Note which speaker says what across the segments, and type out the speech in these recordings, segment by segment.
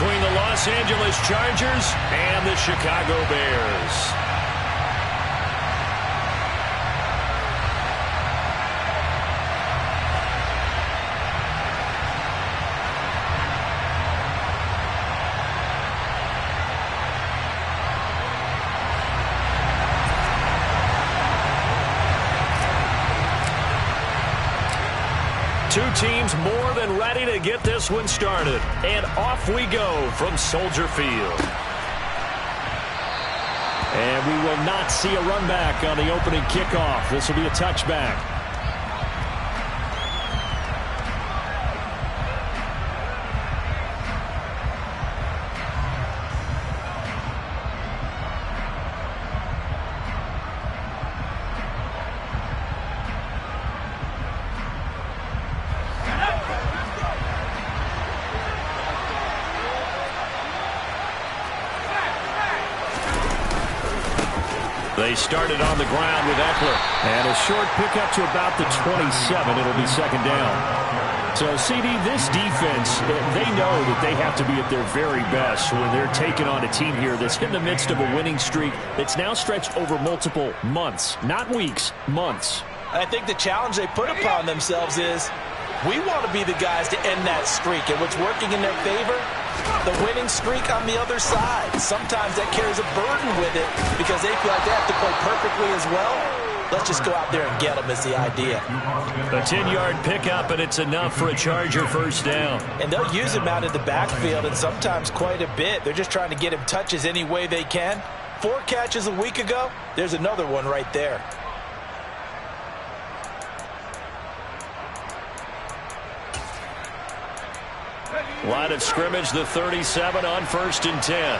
Speaker 1: between the Los Angeles Chargers and the Chicago Bears. Two teams more than ready to get this one started. And off we go from Soldier Field. And we will not see a run back on the opening kickoff. This will be a touchback. They started on the ground with Ekeler. And a short pickup to about the 27. It'll be second down. So, CD, this defense, they know that they have to be at their very best when they're taking on a team here that's in the midst of a winning streak that's now stretched over multiple months. Not weeks, months.
Speaker 2: I think the challenge they put upon themselves is we want to be the guys to end that streak. And what's working in their favor? The winning streak on the other side. Sometimes that carries a burden with it because they feel like they have to play perfectly as well. Let's just go out there and get them is the idea.
Speaker 1: A 10-yard pickup, and it's enough for a Charger first down.
Speaker 2: And they'll use him out of the backfield, and sometimes quite a bit. They're just trying to get him touches any way they can. 4 catches a week ago, there's another one right there.
Speaker 1: Line of scrimmage, the 37 on 1st and 10.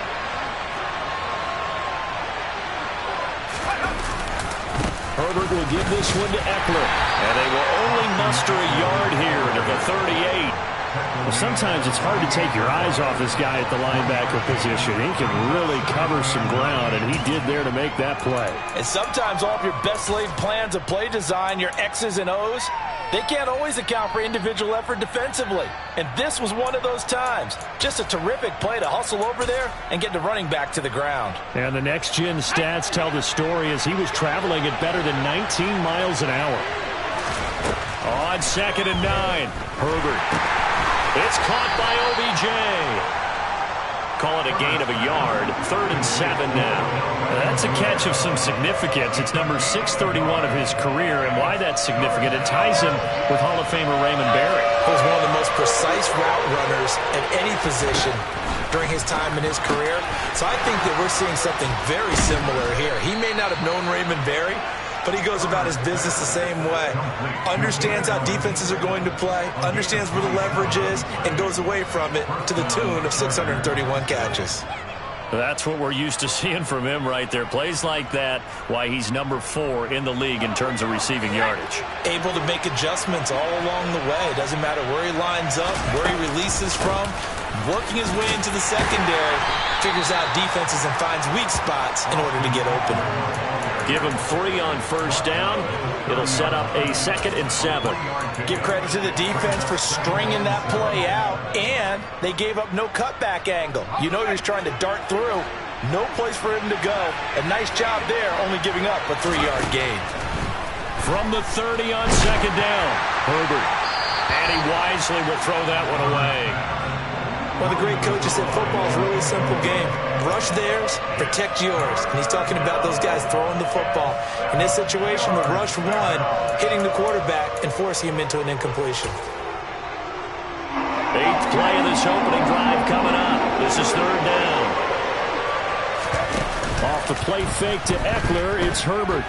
Speaker 1: Herbert will give this one to Ekeler. And they will only muster a yard here to the 38.
Speaker 3: Well, sometimes it's hard to take your eyes off this guy at the linebacker position. He can really cover some ground, and he did there to make that play.
Speaker 2: And sometimes all of your best laid plans of play design, your X's and O's, they can't always account for individual effort defensively. And this was one of those times. Just a terrific play to hustle over there and get the running back to the ground.
Speaker 3: And the next-gen stats tell the story as he was traveling at better than 19 miles an hour.
Speaker 1: On 2nd and 9, Herbert. It's caught by OBJ. Call it a gain of a yard. 3rd and 7 now.
Speaker 3: That's a catch of some significance. It's number 631 of his career, and why that's significant, it ties him with Hall of Famer Raymond Berry.
Speaker 2: He was one of the most precise route runners at any position during his time in his career. So I think that we're seeing something very similar here. He may not have known Raymond Berry, but he goes about his business the same way. Understands how defenses are going to play, understands where the leverage is, and goes away from it to the tune of 631 catches.
Speaker 1: That's what we're used to seeing from him right there. Plays like that, why he's number 4 in the league in terms of receiving yardage.
Speaker 2: Able to make adjustments all along the way. Doesn't matter where he lines up, where he releases from. Working his way into the secondary, figures out defenses and finds weak spots in order to get open.
Speaker 1: Give him 3 on 1st down. It'll set up a 2nd and 7.
Speaker 2: Give credit to the defense for stringing that play out, and they gave up no cutback angle. You know he was trying to dart through. No place for him to go. A nice job there, only giving up a 3-yard gain.
Speaker 1: From the 30 on 2nd down, Herbert. And he wisely will throw that one away.
Speaker 2: One of the great coaches said football is a really simple game. Rush theirs, protect yours. And he's talking about those guys throwing the football. In this situation, the rush one, hitting the quarterback and forcing him into an incompletion.
Speaker 1: 8th play of this opening drive coming up. This is 3rd down.
Speaker 3: Off the play fake to Ekeler, it's Herbert.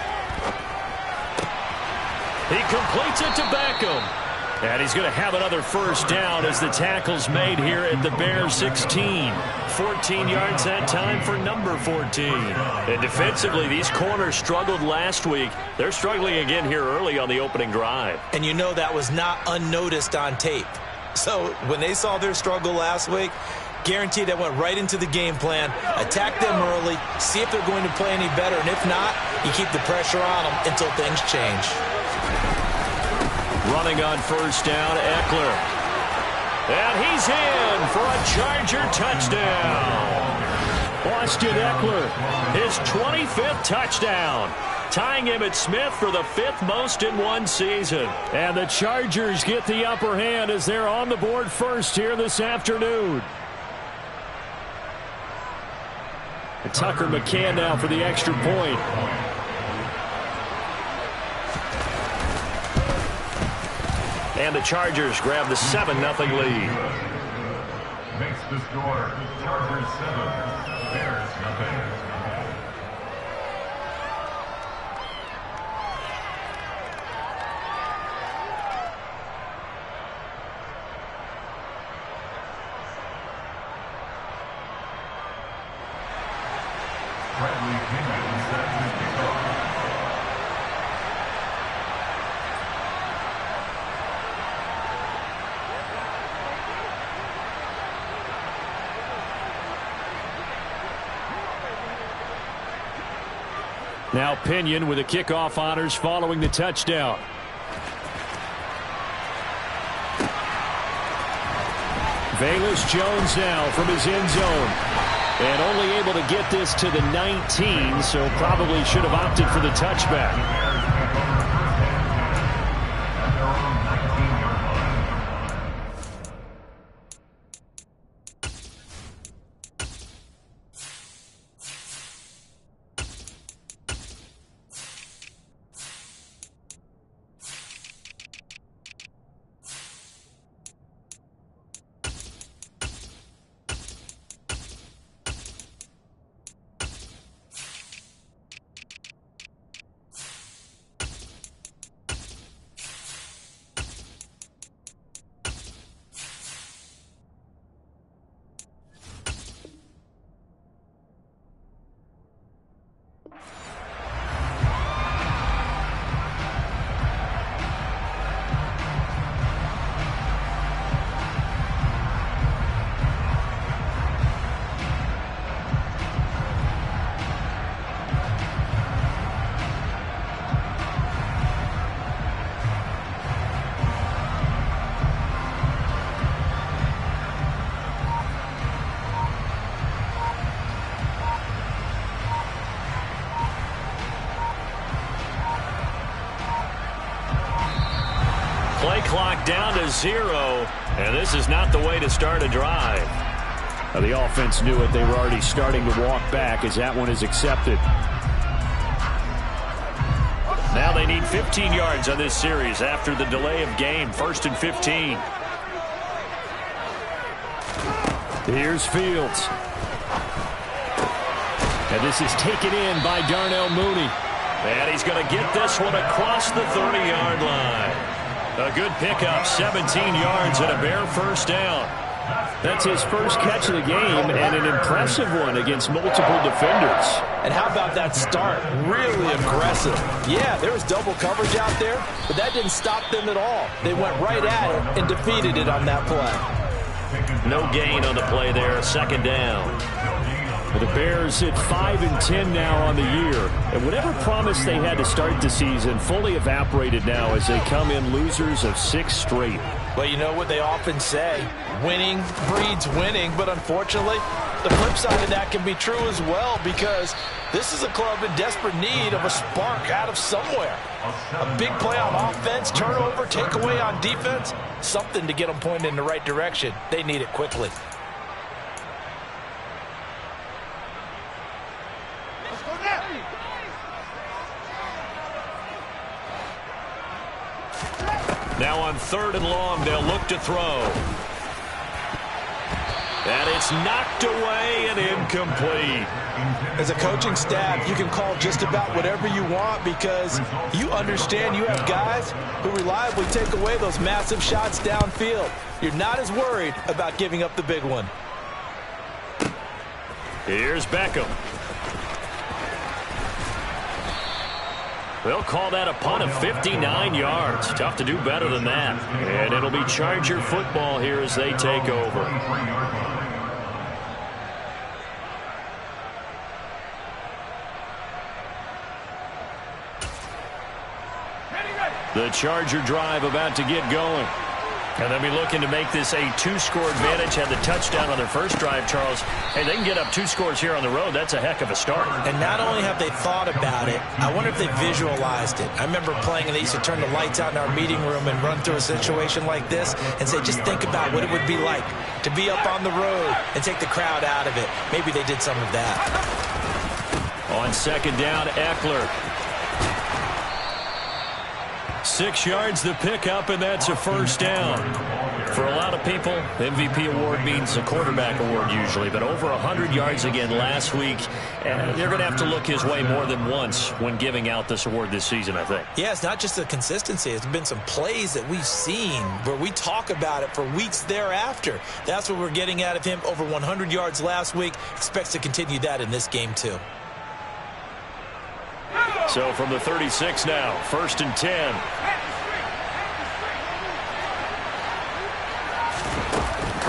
Speaker 1: He completes it to Beckham. And he's going to have another first down as the tackle's made here at the Bears 16. 14 yards that time for number 14. And defensively, these corners struggled last week. They're struggling again here early on the opening drive.
Speaker 2: And you know that was not unnoticed on tape. So when they saw their struggle last week, guaranteed that went right into the game plan. Attack them early, see if they're going to play any better. And if not, you keep the pressure on them until things change.
Speaker 1: Running on first down, Ekeler. And he's in for a Charger touchdown. Austin Ekeler, his 25th touchdown, tying Emmitt Smith for the 5th most in one season. And the Chargers get the upper hand as they're on the board first here this afternoon. And Tucker McCann now for the extra point. And the Chargers grab the 7-0 lead.
Speaker 4: Makes the score Chargers 7, Bears nothing. Bradley Pinion sets the kickoff.
Speaker 1: Now Pinion with the kickoff honors following the touchdown. Velus Jones now from his end zone. And only able to get this to the 19, so probably should have opted for the touchback. Play clock down to 0, and this is not the way to start a drive. The offense knew it. They were already starting to walk back as that one is accepted. Now they need 15 yards on this series after the delay of game. 1st and 15. Here's Fields. And this is taken in by Darnell Mooney. And he's going to get this one across the 30-yard line. A good pickup, 17 yards and a Bear first down. That's his first catch of the game and an impressive one against multiple defenders.
Speaker 2: And how about that start? Really aggressive. Yeah, there was double coverage out there, but that didn't stop them at all. They went right at it and defeated it on that play.
Speaker 1: No gain on the play there, 2nd down. The Bears hit 5-10 now on the year. And whatever promise they had to start the season fully evaporated now as they come in losers of 6 straight.
Speaker 2: Well, you know what they often say, winning breeds winning, but unfortunately, the flip side of that can be true as well because this is a club in desperate need of a spark out of somewhere. A big play on offense, turnover, takeaway on defense, something to get them pointed in the right direction. They need it quickly.
Speaker 1: Now on 3rd and long, they'll look to throw. And it's knocked away and incomplete.
Speaker 2: As a coaching staff, you can call just about whatever you want because you understand you have guys who reliably take away those massive shots downfield. You're not as worried about giving up the big one.
Speaker 1: Here's Beckham. They'll call that a punt of 59 yards. Tough to do better than that. And it'll be Charger football here as they take over. The Charger drive about to get going. And they'll be looking to make this a two-score advantage. Had the touchdown on their first drive, Charles. Hey, they can get up 2 scores here on the road. That's a heck of a start.
Speaker 2: And not only have they thought about it, I wonder if they visualized it. I remember playing, and they used to turn the lights out in our meeting room and run through a situation like this and say, just think about what it would be like to be up on the road and take the crowd out of it. Maybe they did some of that.
Speaker 1: On second down, Eckler. 6 yards the pickup, and that's a first down. For a lot of people, the MVP award means a quarterback award usually, but over 100 yards again last week, and they're going to have to look his way more than once when giving out this award this season, I think.
Speaker 2: Yeah, it's not just the consistency. It's been some plays that we've seen where we talk about it for weeks thereafter. That's what we're getting out of him. Over 100 yards last week. Expects to continue that in this game, too.
Speaker 1: So from the 36 now, 1st and 10.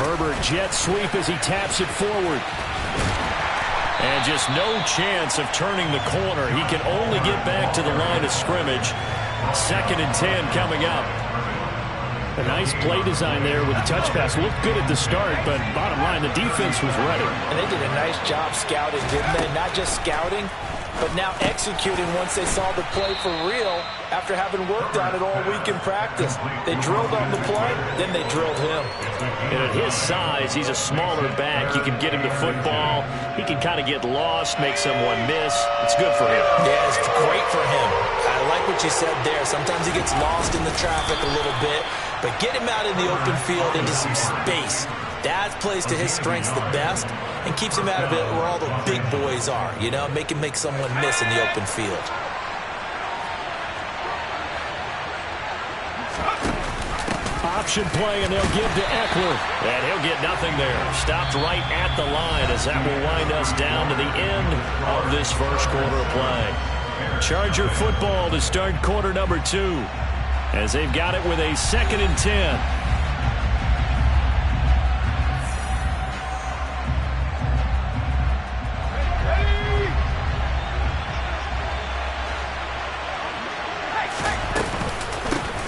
Speaker 1: Herbert jet sweep as he taps it forward. And just no chance of turning the corner. He can only get back to the line of scrimmage. 2nd and 10 coming up.
Speaker 3: A nice play design there with the touch pass. Looked good at the start, but bottom line, the defense was ready.
Speaker 2: And they did a nice job scouting, didn't they? Not just scouting, but now executing once they saw the play for real after having worked on it all week in practice. They drilled on the play, then they drilled him.
Speaker 1: And at his size, he's a smaller back. You can get him to football. He can kind of get lost, make someone miss. It's good for him.
Speaker 2: Yeah, it's great for him. I like what you said there. Sometimes he gets lost in the traffic a little bit, but get him out in the open field into some space. That plays to his strengths the best and keeps him out of it where all the big boys are, you know, make him make someone miss in the open field.
Speaker 1: Option play, and they'll give to Eckler. And he'll get nothing there. Stopped right at the line as that will wind us down to the end of this first quarter of play. Charger football to start quarter number 2 as they've got it with a 2nd and 10.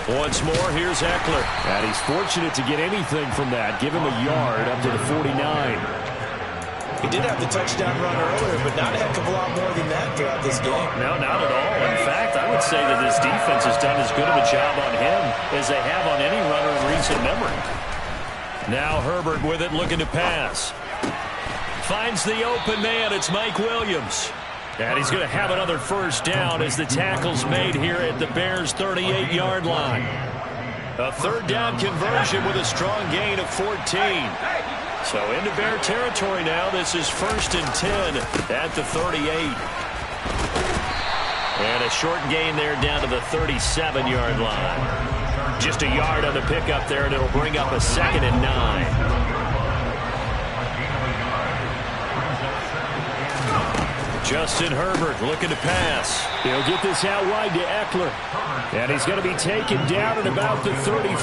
Speaker 1: Once more, here's Eckler.
Speaker 3: And he's fortunate to get anything from that. Give him a yard up to the 49.
Speaker 2: He did have the touchdown run earlier, but not a heck of a lot more than that throughout this game.
Speaker 1: No, not at all. In fact, I would say that this defense has done as good of a job on him as they have on any runner in recent memory. Now Herbert with it, looking to pass. Finds the open man. It's Mike Williams. And he's going to have another first down as the tackle's made here at the Bears' 38-yard line. A 3rd down conversion with a strong gain of 14. So into Bear territory now. This is 1st and 10 at the 38. And a short gain there down to the 37-yard line. Just a yard on the pickup there, and it'll bring up a 2nd and 9. Justin Herbert looking to pass.
Speaker 3: He'll get this out wide to Eckler. And he's going to be taken down at about the 33.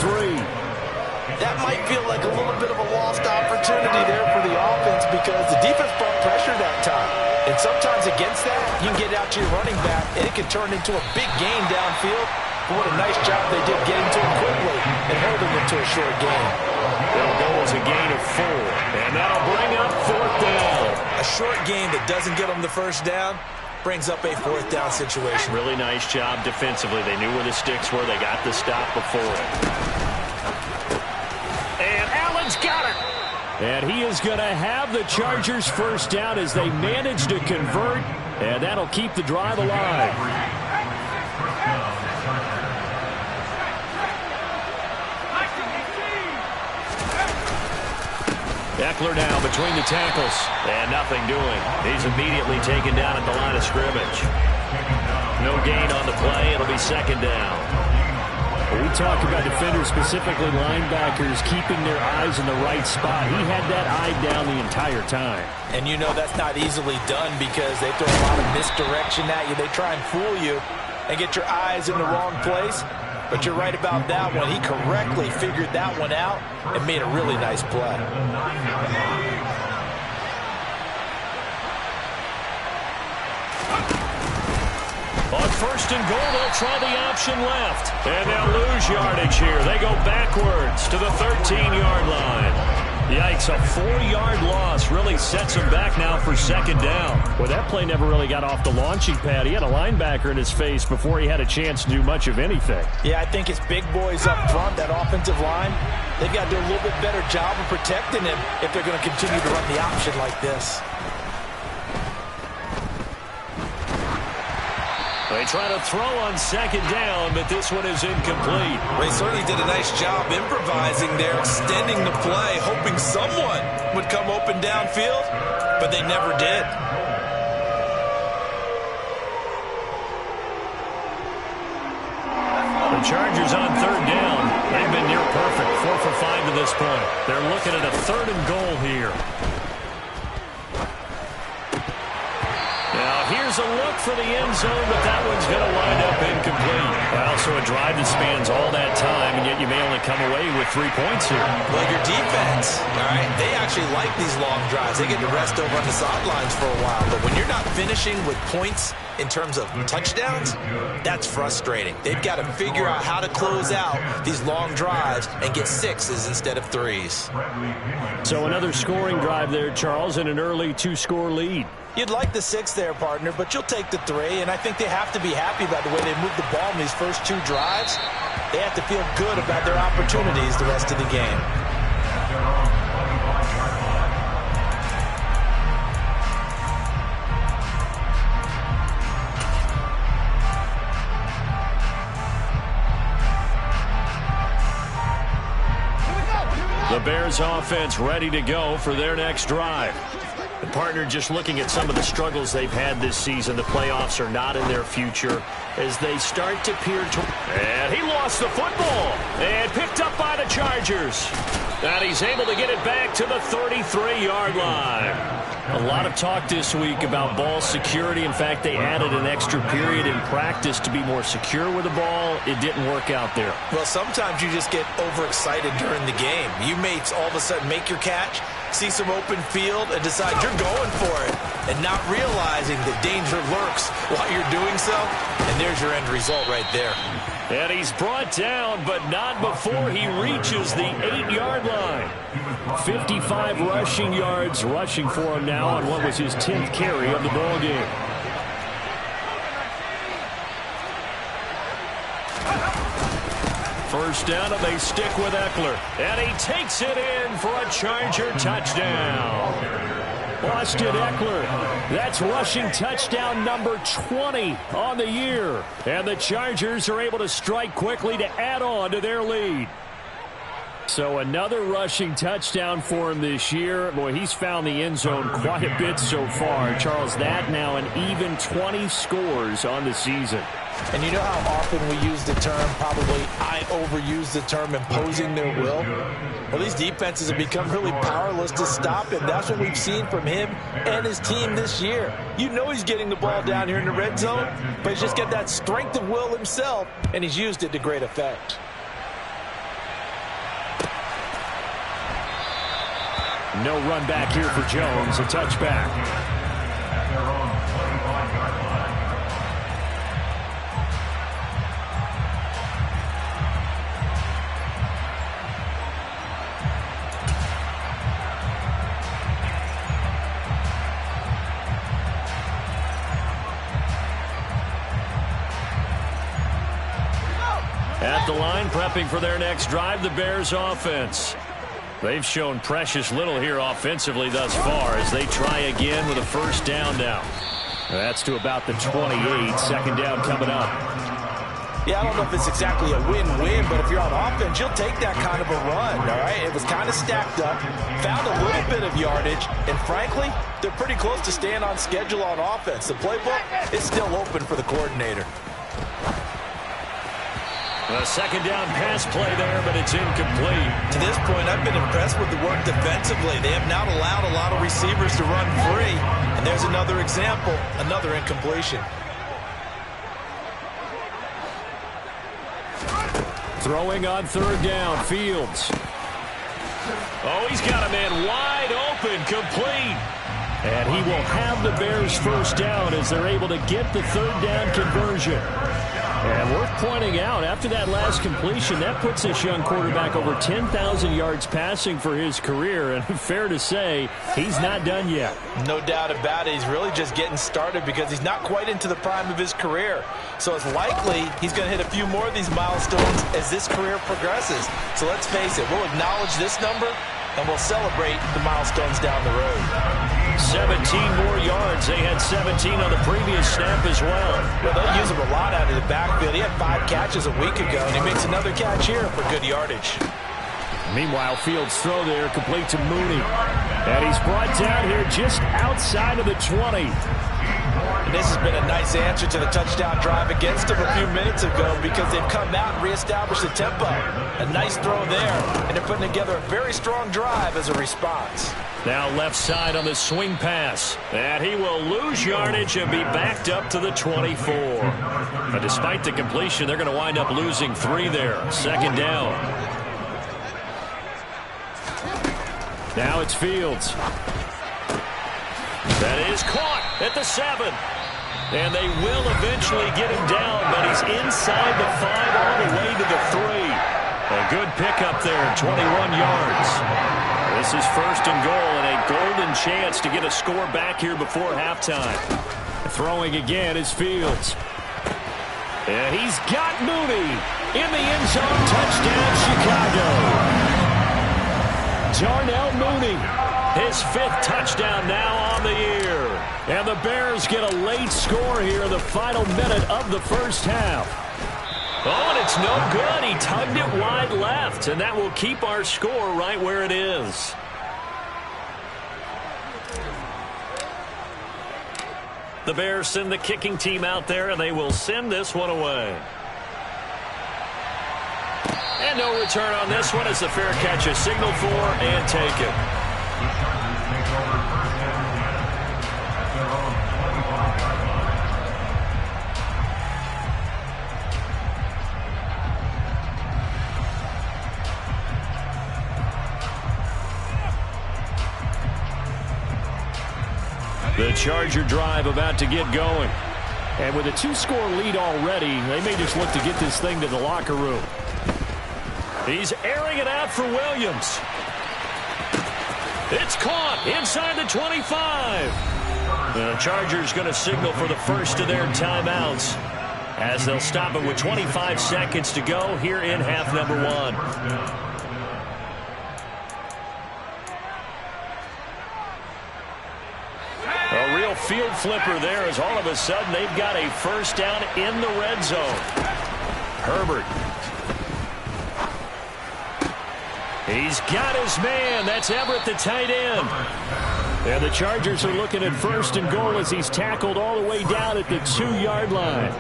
Speaker 2: That might feel like a little bit of a lost opportunity there for the offense because the defense brought pressure that time. And sometimes against that, you can get out to your running back, and it can turn into a big gain downfield. But what a nice job they did getting to him quickly and holding him to a short gain.
Speaker 1: It'll go as a gain of 4. And that'll bring up 4th down.
Speaker 2: A short gain that doesn't get them the first down brings up a 4th down situation.
Speaker 1: Really nice job defensively. They knew where the sticks were. They got the stop before it. And Allen's got it.
Speaker 3: And he is going to have the Chargers first down as they manage to convert. And that'll keep the drive alive.
Speaker 1: Eckler now between the tackles. And nothing doing. He's immediately taken down at the line of scrimmage. No gain on the play. It'll be 2nd down.
Speaker 3: When we talk about defenders, specifically linebackers, keeping their eyes in the right spot. He had that eye down the entire time.
Speaker 2: And you know that's not easily done because they throw a lot of misdirection at you. They try and fool you and get your eyes in the wrong place. But you're right about that one. He correctly figured that one out and made a really nice play.
Speaker 1: On first and goal, they'll try the option left. And they'll lose yardage here. They go backwards to the 13-yard line. Yikes, a 4-yard loss really sets him back now for second down.
Speaker 3: Well, that play never really got off the launching pad. He had a linebacker in his face before he had a chance to do much of anything.
Speaker 2: Yeah, I think it's big boys up front, that offensive line. They've got to do a little bit better job of protecting him if they're going to continue to run the option like this.
Speaker 1: They try to throw on second down, but this one is incomplete.
Speaker 2: They certainly did a nice job improvising there, extending the play, hoping someone would come open downfield, but they never did.
Speaker 1: The Chargers on third down. They've been near perfect, 4 for 5 to this point. They're looking at a 3rd and goal here. Now, here's a look for the end zone, but that one's going to wind up incomplete. Well, so a drive that spans all that time, and yet you may only come away with 3 points here.
Speaker 2: Well, your defense, all right, they actually like these long drives. They get to rest over on the sidelines for a while. But when you're not finishing with points in terms of touchdowns, that's frustrating. They've got to figure out how to close out these long drives and get 6s instead of 3s.
Speaker 3: So another scoring drive there, Charles, and an early 2-score lead.
Speaker 2: You'd like the 6 there, partner, but you'll take the 3, and I think they have to be happy about the way they moved the ball in these first 2 drives. They have to feel good about their opportunities the rest of the game.
Speaker 1: The Bears offense ready to go for their next drive.
Speaker 3: The partner just looking at some of the struggles they've had this season. The playoffs are not in their future as they start to peer toward.
Speaker 1: And he lost the football and picked up by the Chargers. And he's able to get it back to the 33-yard line.
Speaker 3: A lot of talk this week about ball security. In fact, they added an extra period in practice to be more secure with the ball. It didn't work out there.
Speaker 2: Well, sometimes you just get overexcited during the game. You may all of a sudden make your catch, see some open field, and decide you're going for it, and not realizing that danger lurks while you're doing so, and there's your end result right there.
Speaker 1: And he's brought down, but not before he reaches the 8-yard line.
Speaker 3: 55 rushing yards rushing for him now on what was his 10th carry of the ball game.
Speaker 1: First down, and they stick with Eckler. And he takes it in for a Charger touchdown.
Speaker 3: Austin Eckler, that's rushing touchdown number 20 on the year.
Speaker 1: And the Chargers are able to strike quickly to add on to their lead.
Speaker 3: So another rushing touchdown for him this year. Boy, he's found the end zone quite a bit so far. Charles, that now an even 20 scores on the season.
Speaker 2: And you know how often we use the term, probably I overuse the term, imposing their will? Well, these defenses have become really powerless to stop him. That's what we've seen from him and his team this year. You know he's getting the ball down here in the red zone, but he's just got that strength of will himself, and he's used it to great effect.
Speaker 3: No run back here for Jones, a touchback.
Speaker 4: At their own 25-yard line.
Speaker 1: At the line, prepping for their next drive, the Bears offense. They've shown precious little here offensively thus far as they try again with a first down now.
Speaker 3: That's to about the 28. Second down coming up.
Speaker 2: Yeah, I don't know if it's exactly a win-win, but if you're on offense, you'll take that kind of a run, all right? It was kind of stacked up, found a little bit of yardage, and frankly, they're pretty close to staying on schedule on offense. The playbook is still open for the coordinator.
Speaker 1: A second down pass play there, but it's incomplete.
Speaker 2: To this point, I've been impressed with the work defensively. They have not allowed a lot of receivers to run free. And there's another example, another incompletion.
Speaker 3: Throwing on third down, Fields.
Speaker 1: Oh, he's got a man wide open, complete.
Speaker 3: And he will have the Bears first down as they're able to get the third down conversion. And worth pointing out, after that last completion, that puts this young quarterback over 10,000 yards passing for his career. And fair to say, he's not done yet.
Speaker 2: No doubt about it. He's really just getting started because he's not quite into the prime of his career. So it's likely he's going to hit a few more of these milestones as this career progresses. So let's face it, we'll acknowledge this number and we'll celebrate the milestones down the road.
Speaker 3: 17 more yards. They had 17 on the previous snap as well.
Speaker 2: Well, they'll use him a lot out of the backfield. He had 5 catches a week ago, and he makes another catch here for good yardage.
Speaker 3: Meanwhile, Fields' throw there complete to Mooney. And he's brought down here just outside of the 20.
Speaker 2: And this has been a nice answer to the touchdown drive against him a few minutes ago because they've come out and reestablished the tempo. A nice throw there, and they're putting together a very strong drive as a response.
Speaker 3: Now left side on the swing pass. And he will lose yardage and be backed up to the 24. But despite the completion, they're going to wind up losing 3 there. Second down. Now it's Fields. That is caught at the 7. And they will eventually get him down, but he's inside the 5 all the way to the 3. A good pickup there, 21 yards. This is first and goal and a golden chance to get a score back here before halftime. Throwing again is Fields. And he's got Mooney in the end zone. Touchdown, Chicago. Darnell Mooney, his 5th touchdown now on the year. And the Bears get a late score here in the final minute of the first half. Oh, and it's no good. He tugged it wide left, and that will keep our score right where it is. The Bears send the kicking team out there, and they will send this one away. And no return on this one as the fair catch is signaled for and taken. The Charger drive about to get going. And with a 2-score lead already, they may just look to get this thing to the locker room. He's airing it out for Williams. It's caught inside the 25. The Chargers going to signal for the first of their timeouts as they'll stop it with 25 seconds to go here in half number 1. A real field flipper there as all of a sudden they've got a first down in the red zone. Herbert. He's got his man. That's Everett, the tight end. And the Chargers are looking at first and goal as he's tackled all the way down at the 2-yard line.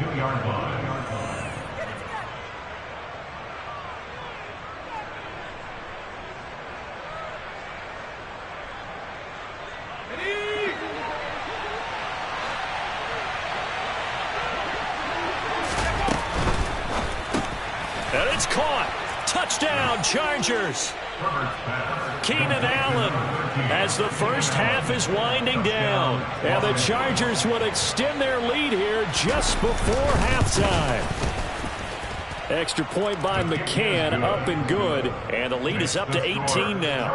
Speaker 3: And it's caught. Touchdown, Chargers. Keenan Allen as the first half is winding down. And the Chargers would extend their lead here just before halftime. Extra point by McCann, up and good. And the lead is up to 18 now.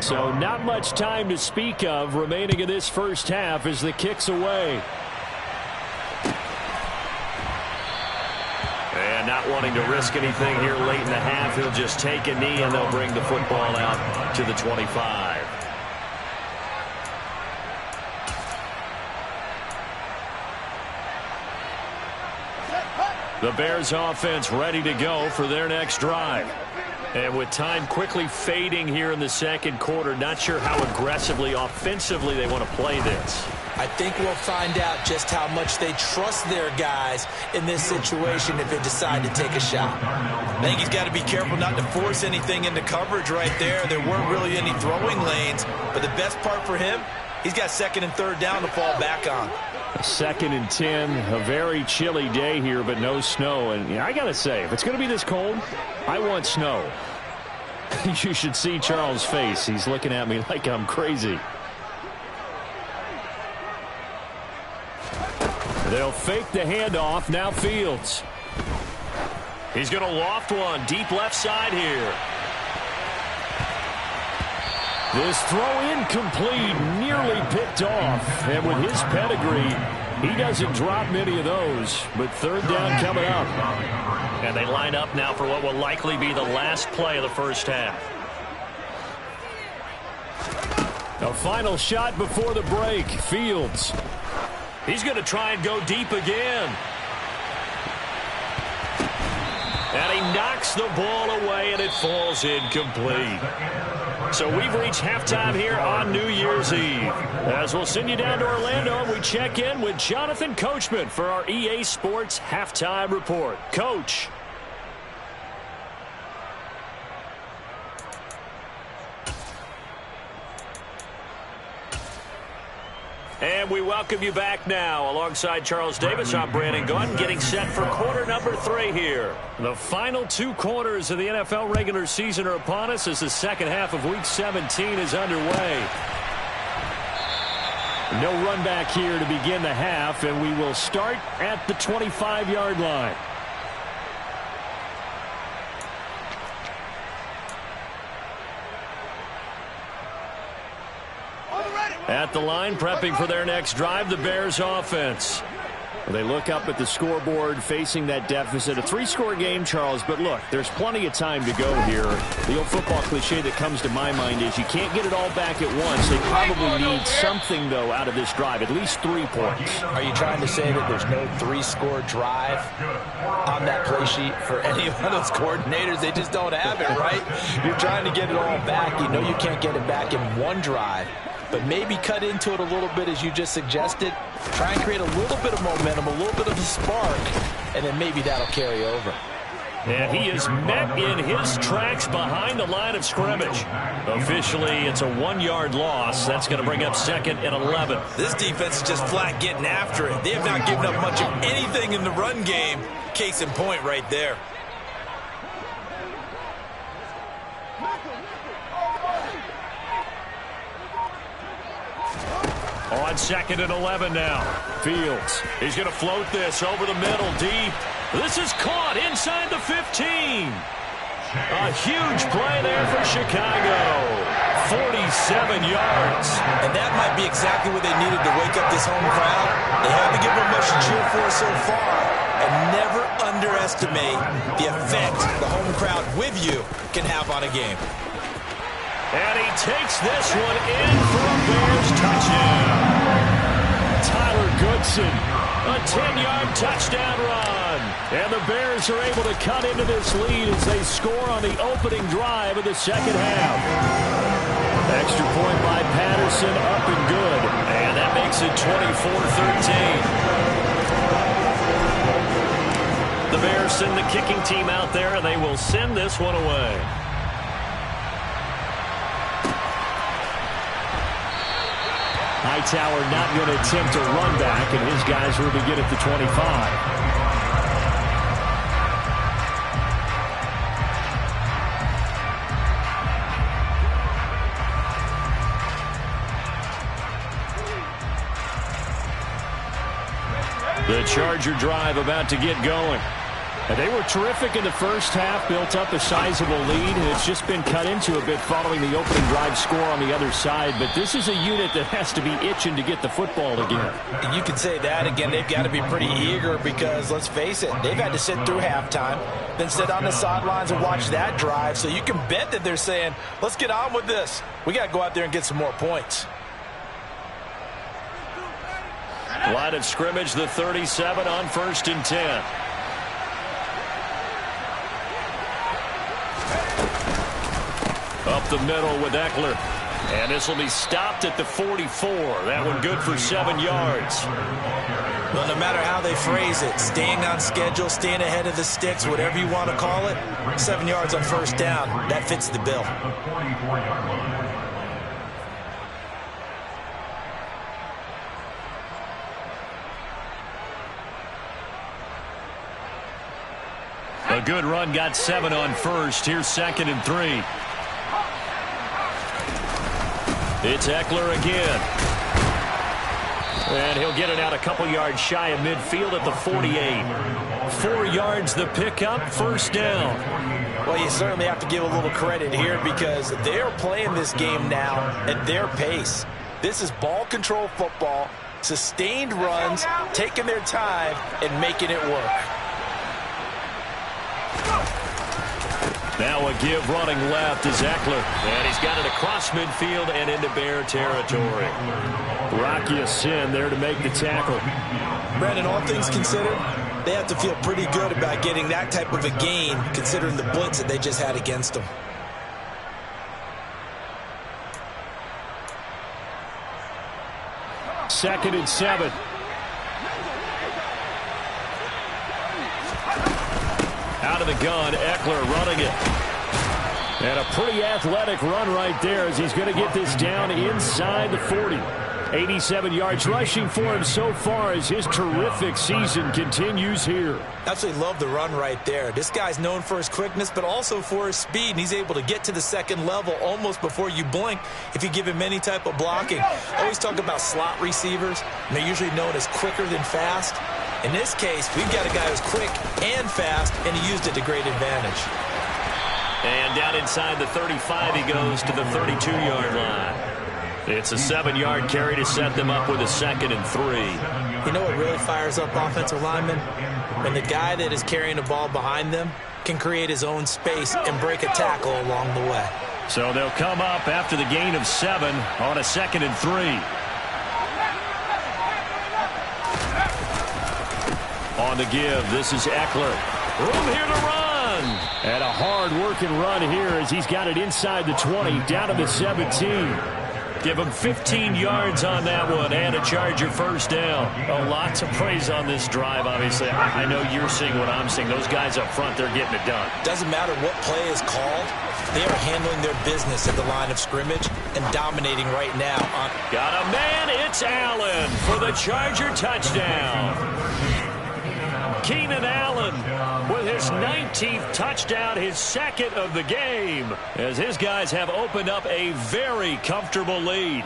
Speaker 3: So not much time to speak of remaining in this first half as the kick's away. And not wanting to risk anything here late in the half, he'll just take a knee and they'll bring the football out to the 25. The Bears offense ready to go for their next drive. And with time quickly fading here in the second quarter, not sure how aggressively, offensively they want to play this.
Speaker 2: I think we'll find out just how much they trust their guys in this situation if they decide to take a shot. I think he's got to be careful not to force anything into coverage right there. There weren't really any throwing lanes, but the best part for him, he's got second and third down to fall back on.
Speaker 3: 2nd and 10, a very chilly day here, but no snow. And I got to say, if it's going to be this cold, I want snow.
Speaker 1: You should see Charles' face. He's looking at me like I'm crazy. They'll fake the handoff. Now Fields.
Speaker 3: He's going to loft one deep left side here.
Speaker 1: This throw incomplete, nearly picked off. And with his pedigree, he doesn't drop many of those. But third down coming up.
Speaker 3: And they line up now for what will likely be the last play of the first half.
Speaker 1: A final shot before the break. Fields.
Speaker 3: He's going to try and go deep again. And he knocks the ball away, and it falls incomplete. So we've reached halftime here on New Year's Eve. As we'll send you down to Orlando, and we check in with Jonathan Coachman for our EA Sports Halftime Report. Coach. And we welcome you back now. Alongside Charles Davis, I'm Brandon Gaudin, getting set for quarter number 3 here. The final 2 quarters of the NFL regular season are upon us as the second half of Week 17 is underway. No run back here to begin the half, and we will start at the 25-yard line. At the line, prepping for their next drive, the Bears offense. They look up at the scoreboard, facing that deficit. A 3-score game, Charles, but look, there's plenty of time to go here. The old football cliche that comes to my mind is you can't get it all back at once. They probably need something, though, out of this drive, at least 3 points.
Speaker 2: Are you trying to say that there's no 3-score drive on that play sheet for any one of those coordinators? They just don't have it, right? You're trying to get it all back. You know you can't get it back in one drive. But maybe cut into it a little bit, as you just suggested. Try and create a little bit of momentum, a little bit of a spark, and then maybe that'll carry over.
Speaker 3: And he is met in his tracks behind the line of scrimmage. Officially, it's a 1-yard loss. That's going to bring up 2nd and 11.
Speaker 2: This defense is just flat getting after it. They have not given up much of anything in the run game. Case in point right there.
Speaker 3: On 2nd and 11 now.
Speaker 1: Fields.
Speaker 3: He's going to float this over the middle deep. This is caught inside the 15. A huge play there for Chicago. 47 yards.
Speaker 2: And that might be exactly what they needed to wake up this home crowd. They haven't given them much to cheer for so far. And never underestimate the effect the home crowd with you can have on a game.
Speaker 3: And he takes this one in for a Bears touchdown.
Speaker 1: Tyler Goodson, a 10-yard touchdown run. And the Bears are able to cut into this lead as they score on the opening drive of the second half. Extra point by Patterson, up and good.
Speaker 3: And that makes it 24-13. The Bears send the kicking team out there, and they will send this one away.
Speaker 1: Hightower not going to attempt a run back, and his guys will begin at the 25. The Charger drive about to get going. And they were terrific in the first half, built up a sizable lead, and it's just been cut into a bit following the opening drive score on the other side. But this is a unit that has to be itching to get the football again.
Speaker 2: You can say that again. They've got to be pretty eager because, let's face it, they've had to sit through halftime, then sit on the sidelines and watch that drive. So you can bet that they're saying, let's get on with this. We got to go out there and get some more points.
Speaker 3: Line of scrimmage, the 37 on 1st and 10. Up the middle with Eckler. And this will be stopped at the 44. That one good for 7 yards.
Speaker 2: Well, no matter how they phrase it, staying on schedule, staying ahead of the sticks, whatever you want to call it, 7 yards on 1st down, that fits the bill.
Speaker 3: A good run, got 7 on 1st. Here's 2nd and 3. It's Ekeler again. And he'll get it out a couple yards shy of midfield at the 48. 4 yards the pickup, first down.
Speaker 2: Well, you certainly have to give a little credit here because they're playing this game now at their pace. This is ball control football, sustained runs, taking their time, and making it work.
Speaker 3: Now a give running left is Ekeler. And he's got it across midfield and into Bear territory.
Speaker 1: Rocky Sin there to make the tackle.
Speaker 2: Brandon, all things considered, they have to feel pretty good about getting that type of a gain considering the blitz that they just had against them.
Speaker 1: Second and 7.
Speaker 3: Out of the gun, Ekeler running it.
Speaker 1: And a pretty athletic run right there as he's going to get this down inside the 40. 87 yards rushing for him so far as his terrific season continues here.
Speaker 2: Absolutely love the run right there. This guy's known for his quickness, but also for his speed. And he's able to get to the second level almost before you blink if you give him any type of blocking. I always talk about slot receivers, and they're usually known as quicker than fast. In this case, we've got a guy who's quick and fast, and he used it to great advantage.
Speaker 3: And down inside the 35, he goes to the 32-yard line. It's a 7-yard carry to set them up with a 2nd and 3.
Speaker 2: You know what really fires up offensive linemen? When the guy that is carrying the ball behind them can create his own space and break a tackle along the way.
Speaker 3: So they'll come up after the gain of 7 on a 2nd and 3. On the give, this is Ekeler. Room here to run.
Speaker 1: And a hard-working run here as he's got it inside the 20, down to the 17.
Speaker 3: Give him 15 yards on that one and a Charger first down.
Speaker 1: A lot to praise on this drive, obviously. I know you're seeing what I'm seeing. Those guys up front, they're getting it done.
Speaker 2: Doesn't matter what play is called. They are handling their business at the line of scrimmage and dominating right now.
Speaker 3: Got a man. It's Allen for the Charger touchdown. Keenan Allen with his 19th touchdown, his 2nd of the game, as his guys have opened up a very comfortable lead.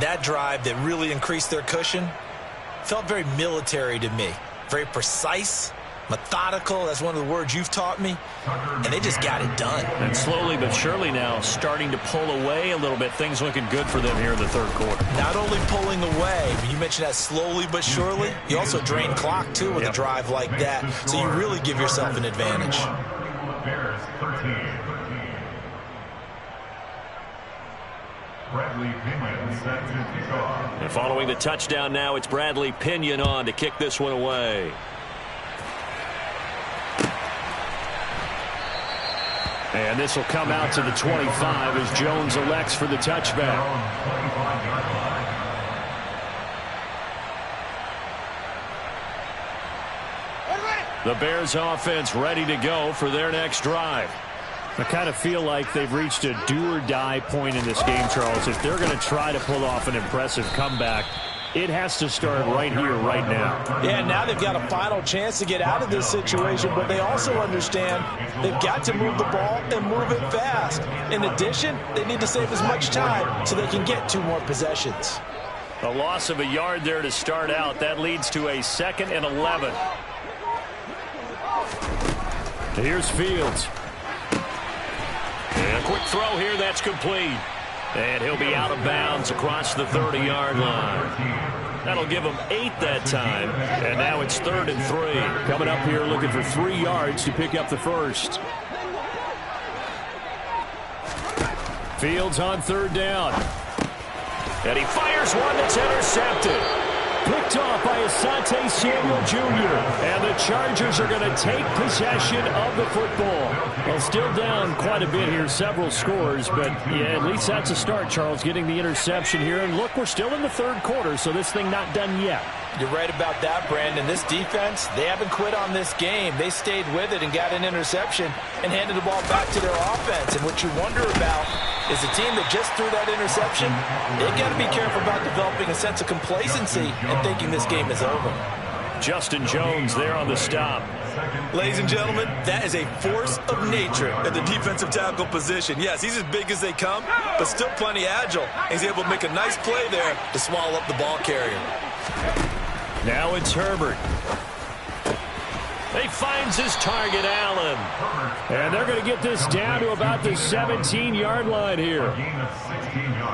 Speaker 2: That drive that really increased their cushion felt very military to me. Very precise, methodical. That's one of the words you've taught me. And they just got it done.
Speaker 3: And slowly but surely now starting to pull away a little bit. Things looking good for them here in the third quarter.
Speaker 2: Not only pulling away, but you mentioned that slowly but surely. You also drain clock, too, with a drive like that. So you really give yourself an advantage.
Speaker 4: Bears 13. Bradley Pinion set to kick off.
Speaker 3: And following the touchdown now, it's Bradley Pinion on to kick this one away.
Speaker 1: And this will come out to the 25 as Jones elects for the touchback.
Speaker 3: The Bears offense ready to go for their next drive.
Speaker 1: I kind of feel like they've reached a do-or-die point in this game, Charles. If they're going to try to pull off an impressive comeback, it has to start right here, right now.
Speaker 2: Yeah, now they've got a final chance to get out of this situation, but they also understand they've got to move the ball and move it fast. In addition, they need to save as much time so they can get 2 more possessions.
Speaker 3: A loss of a yard there to start out. That leads to a 2nd and 11.
Speaker 1: Here's Fields.
Speaker 3: And a quick throw here, that's complete. And he'll be out of bounds across the 30-yard line. That'll give him 8 that time. And now it's 3rd and 3.
Speaker 1: Coming up here looking for 3 yards to pick up the first. Fields on 3rd down.
Speaker 3: And he fires one that's intercepted.
Speaker 1: Picked off by Asante Samuel Jr. And the Chargers are going to take possession of the football. Well, still down quite a bit here, several scores, but yeah, at least that's a start, Charles, getting the interception here. And look, we're still in the 3rd quarter, so this thing not done yet.
Speaker 2: You're right about that, Brandon. This defense, they haven't quit on this game. They stayed with it and got an interception and handed the ball back to their offense. And what you wonder about is the team that just threw that interception, they got to be careful about developing a sense of complacency and thinking this game is over.
Speaker 3: Justin Jones there on the stop.
Speaker 2: Ladies and gentlemen, that is a force of nature at the defensive tackle position. Yes, he's as big as they come, but still plenty agile. He's able to make a nice play there to swallow up the ball carrier.
Speaker 3: Now it's Herbert. He finds his target, Allen.
Speaker 1: And they're going to get this down to about the 17-yard line here.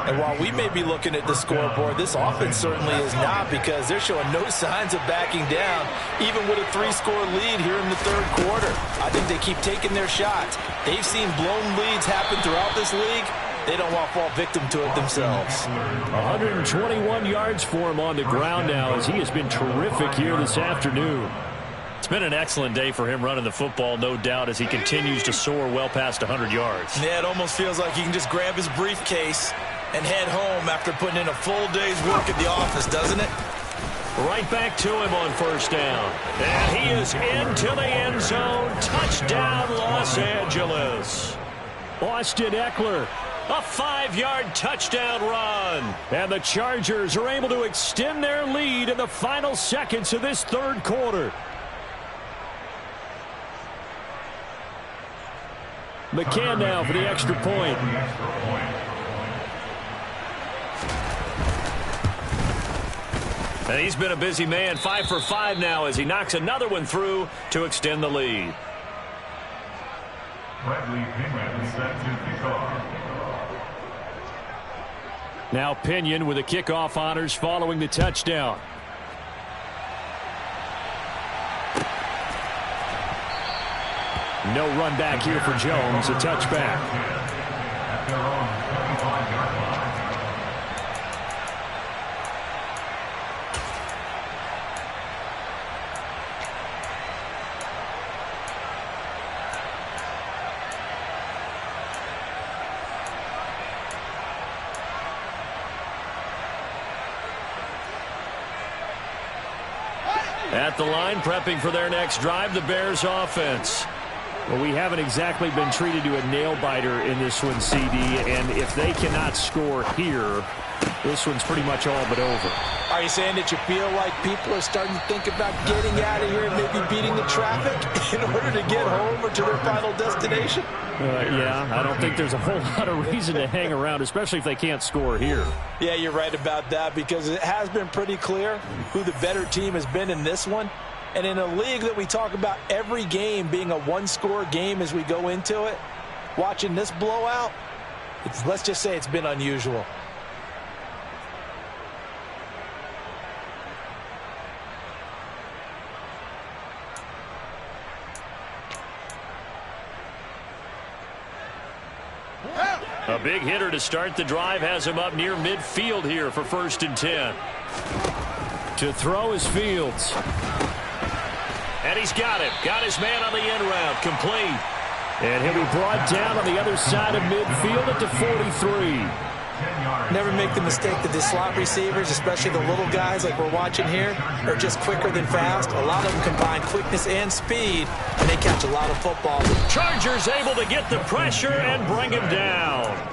Speaker 2: And while we may be looking at the scoreboard, this offense certainly is not, because they're showing no signs of backing down, even with a 3-score lead here in the third quarter. I think they keep taking their shots. They've seen blown leads happen throughout this league. They don't want to fall victim to it themselves.
Speaker 1: 121 yards for him on the ground now, as he has been terrific here this afternoon.
Speaker 3: It's been an excellent day for him running the football, no doubt, as he continues to soar well past 100 yards.
Speaker 2: Yeah, it almost feels like he can just grab his briefcase and head home after putting in a full day's work at the office, doesn't it?
Speaker 3: Right back to him on first down. And he is into the end zone. Touchdown, Los Angeles.
Speaker 1: Austin Ekeler.
Speaker 3: A 5-yard touchdown run.
Speaker 1: And the Chargers are able to extend their lead in the final seconds of this third quarter. McCann now for the extra point.
Speaker 3: And he's been a busy man, 5 for 5 now as he knocks another one through to extend the lead.
Speaker 4: Bradley Pinion set to kick off.
Speaker 1: Now Pinion with the kickoff honors following the touchdown. No run back here for Jones, a touchback.
Speaker 4: At their own 25-yard line.
Speaker 3: At the line, prepping for their next drive, the Bears offense.
Speaker 1: Well, we haven't exactly been treated to a nail-biter in this one, CD, and if they cannot score here, this one's pretty much all but over.
Speaker 2: Are you saying that you feel like people are starting to think about getting out of here and maybe beating the traffic in order to get home or to their final destination?
Speaker 1: Yeah, I don't think there's a whole lot of reason to hang around, especially if they can't score here.
Speaker 2: Yeah, you're right about that, because it has been pretty clear who the better team has been in this one. And in a league that we talk about every game being a one-score game as we go into it, watching this blowout, let's just say it's been unusual.
Speaker 3: A big hitter to start the drive has him up near midfield here for 1st and 10.
Speaker 1: To throw is Fields.
Speaker 3: And he's got him. Got his man on the end route. Complete.
Speaker 1: And he'll be brought down on the other side of midfield at the 43.
Speaker 2: Never make the mistake that the slot receivers, especially the little guys like we're watching here, are just quicker than fast. A lot of them combine quickness and speed, and they catch a lot of football.
Speaker 3: Chargers able to get the pressure and bring him down.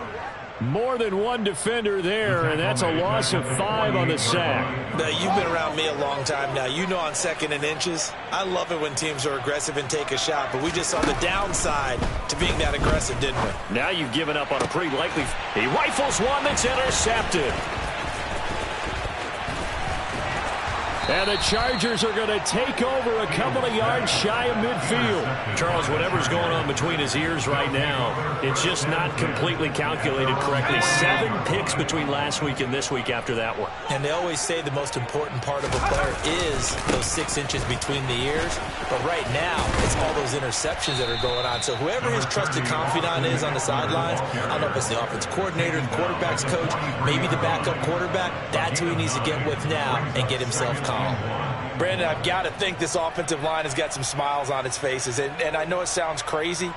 Speaker 1: More than one defender there, and that's a loss of 5 on the sack.
Speaker 2: Now, you've been around me a long time now. You know on 2nd and inches, I love it when teams are aggressive and take a shot, but we just saw the downside to being that aggressive, didn't we?
Speaker 3: Now you've given up on a pretty likely... He rifles one that's intercepted.
Speaker 1: And the Chargers are going to take over a couple of yards shy of midfield.
Speaker 3: Charles, whatever's going on between his ears right now, it's just not completely calculated correctly. 7 picks between last week and this week after that one.
Speaker 2: And they always say the most important part of a player is those 6 inches between the ears. But right now, it's all those interceptions that are going on. So whoever his trusted confidant is on the sidelines, I don't know if it's the offense coordinator, the quarterback's coach, maybe the backup quarterback, that's who he needs to get with now and get himself calm. Brandon, I've got to think this offensive line has got some smiles on its faces. And I know it sounds crazy,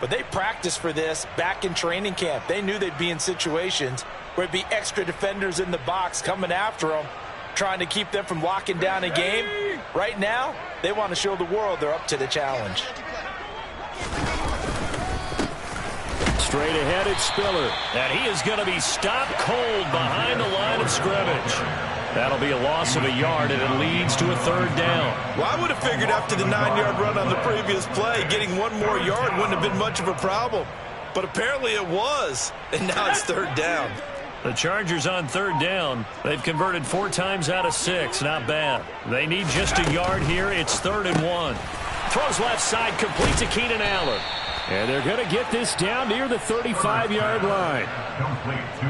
Speaker 2: but they practiced for this back in training camp. They knew they'd be in situations where it'd be extra defenders in the box coming after them, trying to keep them from locking down a game. Right now, they want to show the world they're up to the challenge.
Speaker 1: Straight ahead, it's Spiller.
Speaker 3: And he is going to be stopped cold behind the line of scrimmage. That'll be a loss of a yard, and it leads to a third down.
Speaker 2: Well, I would have figured after the 9-yard run on the previous play, getting one more yard wouldn't have been much of a problem. But apparently it was, and now it's third down.
Speaker 3: The Chargers on third down. They've converted 4 times out of 6. Not bad. They need just a yard here. It's 3rd and 1. Throws left side, complete to Keenan Allen.
Speaker 1: And they're going to get this down near the 35-yard line.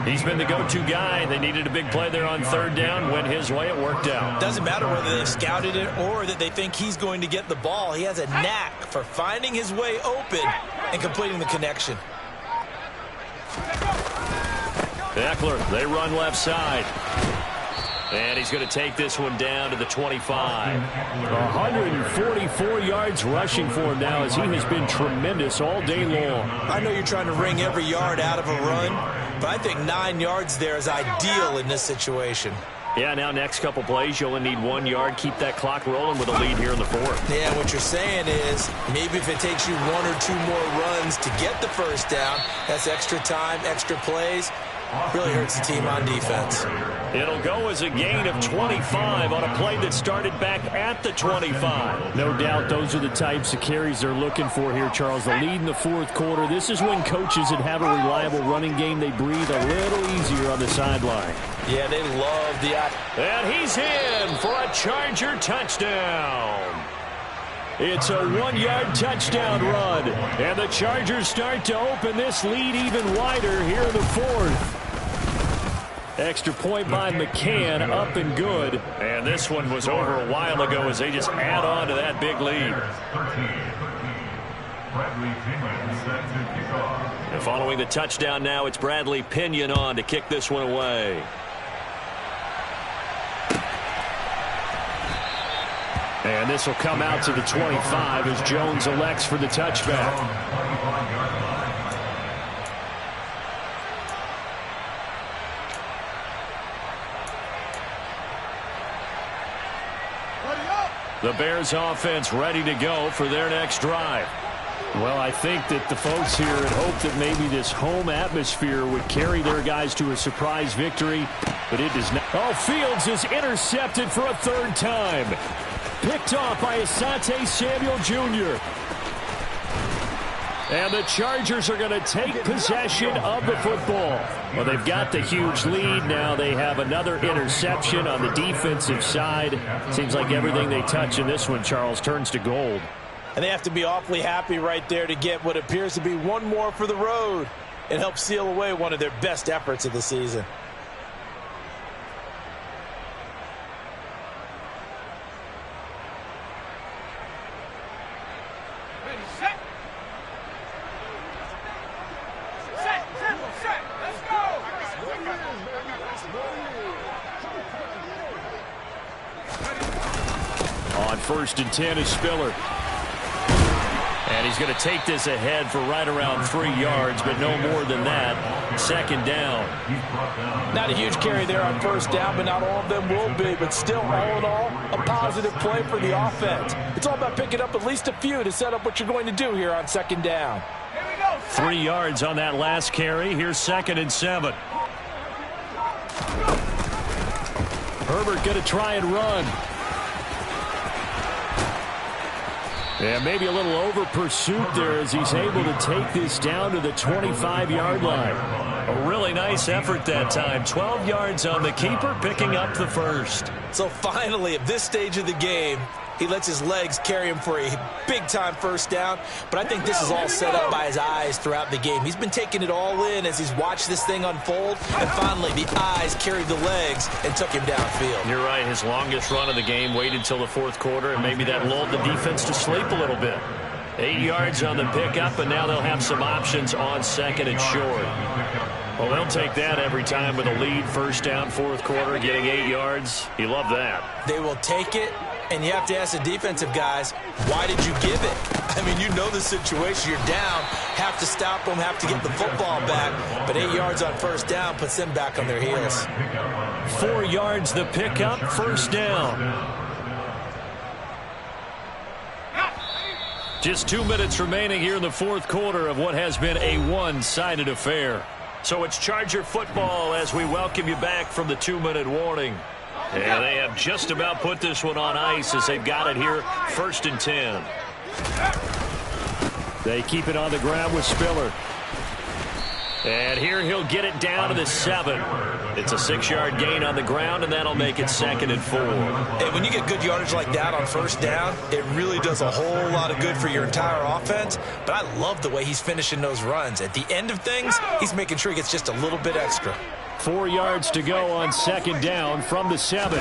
Speaker 3: He's been the go-to guy. They needed a big play there on third down. Went his way. It worked out.
Speaker 2: Doesn't matter whether they've scouted it or that they think he's going to get the ball. He has a knack for finding his way open and completing the connection.
Speaker 3: Eckler, they run left side. And he's going to take this one down to the 25.
Speaker 1: 144 yards rushing for him now as he has been tremendous all day long.
Speaker 2: I know you're trying to wring every yard out of a run, but I think 9 yards there is ideal in this situation.
Speaker 3: Yeah, now next couple plays, you only need 1 yard. Keep that clock rolling with a lead here in the 4th.
Speaker 2: Yeah, what you're saying is maybe if it takes you 1 or 2 more runs to get the first down, that's extra time, extra plays. Really hurts the team on defense.
Speaker 3: It'll go as a gain of 25 on a play that started back at the 25.
Speaker 1: No doubt those are the types of carries they're looking for here, Charles. The lead in the 4th quarter. This is when coaches that have a reliable running game, they breathe a little easier on the sideline.
Speaker 2: Yeah, they love the...
Speaker 3: And he's in for a Charger touchdown.
Speaker 1: It's a 1-yard touchdown run. And the Chargers start to open this lead even wider here in the 4th. Extra point by McCann, up and good.
Speaker 3: And this one was over a while ago as they just add on to that big lead. And following the touchdown now, it's Bradley Pinion on to kick this one away.
Speaker 1: And this will come out to the 25 as Jones elects for the touchback.
Speaker 3: The Bears offense ready to go for their next drive.
Speaker 1: Well, I think that the folks here had hoped that maybe this home atmosphere would carry their guys to a surprise victory, but it does not. Oh, Fields is intercepted for a 3rd time. Picked off by Asante Samuel Jr. And the Chargers are going to take possession of the football. Well, they've got the huge lead. Now they have another interception on the defensive side. Seems like everything they touch in this one, Charles, turns to gold.
Speaker 2: And they have to be awfully happy right there to get what appears to be one more for the road and help seal away one of their best efforts of the season.
Speaker 1: On 1st and 10 is Spiller.
Speaker 3: And he's going to take this ahead for right around 3 yards, but no more than that. 2nd down.
Speaker 2: Not a huge carry there on 1st down, but not all of them will be. But still, all in all, a positive play for the offense. It's all about picking up at least a few to set up what you're going to do here on 2nd down.
Speaker 3: 3 yards on that last carry. Here's 2nd and 7.
Speaker 1: Herbert going to try and run. Yeah, maybe a little over pursuit there as he's able to take this down to the 25-yard line.
Speaker 3: A really nice effort that time. 12 yards on the keeper, picking up the 1st.
Speaker 2: So finally, at this stage of the game, he lets his legs carry him for a big-time 1st down. But I think this is all set up by his eyes throughout the game. He's been taking it all in as he's watched this thing unfold. And finally, the eyes carried the legs and took him downfield.
Speaker 3: You're right. His longest run of the game waited till the 4th quarter, and maybe that lulled the defense to sleep a little bit. 8 yards on the pickup, and now they'll have some options on 2nd and short. Well, they'll take that every time with a lead. 1st down, 4th quarter, getting 8 yards. You love that.
Speaker 2: They will take it. And you have to ask the defensive guys, why did you give it? I mean, you know the situation. You're down. Have to stop them, have to get the football back. But 8 yards on 1st down puts them back on their heels.
Speaker 3: 4 yards the pickup, 1st down. Just 2 minutes remaining here in the 4th quarter of what has been a one-sided affair. So it's Charger football as we welcome you back from the 2-minute warning. And they have just about put this one on ice as they've got it here, 1st and 10.
Speaker 1: They keep it on the ground with Spiller.
Speaker 3: And here he'll get it down to the 7. It's a 6-yard gain on the ground, and that'll make it 2nd and 4.
Speaker 2: And when you get good yardage like that on 1st down, it really does a whole lot of good for your entire offense. But I love the way he's finishing those runs. At the end of things, he's making sure he gets just a little bit extra.
Speaker 1: 4 yards to go on 2nd down from the 7.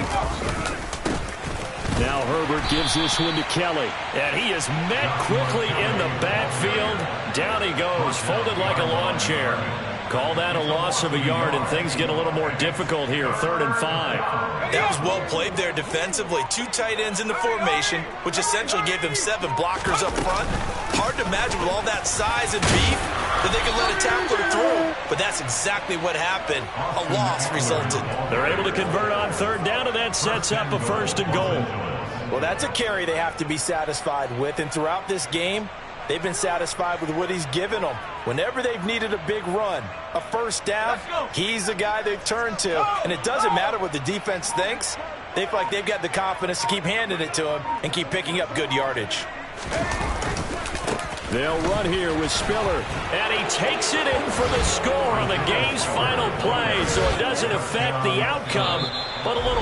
Speaker 1: Now Herbert gives this one to Kelly.
Speaker 3: And he is met quickly in the backfield. Down he goes, folded like a lawn chair. Call that a loss of a yard, and things get a little more difficult here, 3rd and 5.
Speaker 2: That was well played there defensively. 2 tight ends in the formation, which essentially gave them 7 blockers up front. Hard to imagine with all that size and beef that they could let a tackler through. But that's exactly what happened. A loss resulted.
Speaker 3: They're able to convert on 3rd down, and that sets up a 1st and goal.
Speaker 2: Well, that's a carry they have to be satisfied with. And throughout this game, they've been satisfied with what he's given them. Whenever they've needed a big run, a 1st down, he's the guy they've turned to. And it doesn't matter what the defense thinks. They feel like they've got the confidence to keep handing it to him and keep picking up good yardage.
Speaker 1: They'll run here with Spiller.
Speaker 3: And he takes it in for the score on the game's final play, so it doesn't affect the outcome, but a little